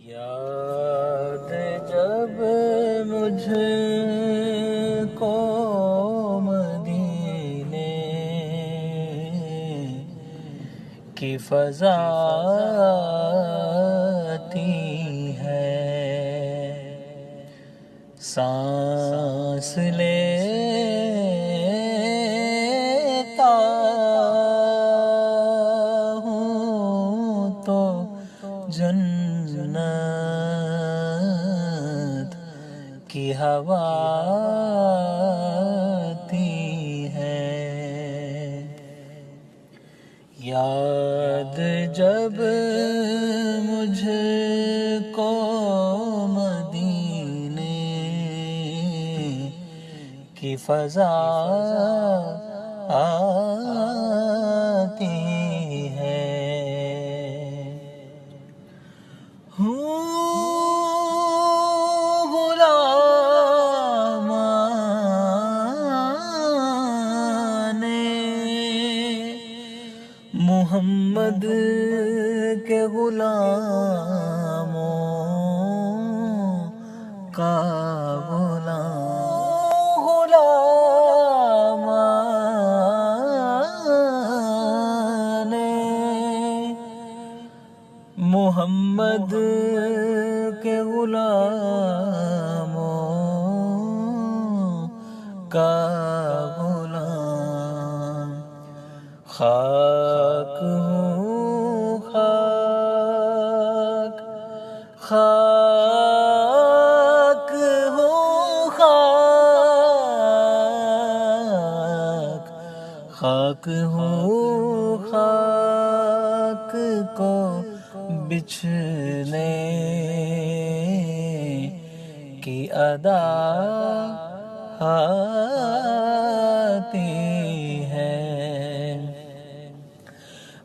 یاد جب مجھ کو مدینے کی فضا آتی ہے، سانس لیتا ہوں تو جنت کی ہوا آتی ہے۔ یاد جب مجھ کو مدینے کی فضا آتی ہے، محمد کے غلاموں کا غلامان محمد کے غلاموں کا غلام، خاک ہوں خاک، خاک ہوں خاک، خاک ہوں خاک کو بچھنے کی ادا آتی ہے،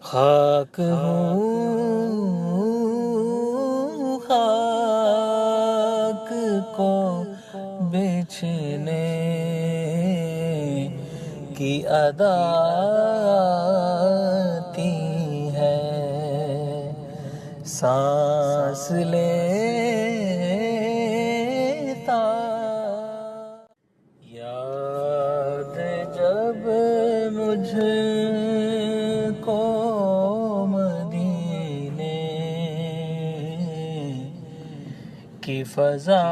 خاک ہوں خاک کو بچھنے کی ادا آتی ہے، سانس لیتا۔ یاد جب مجھ کو مدینے کی فضا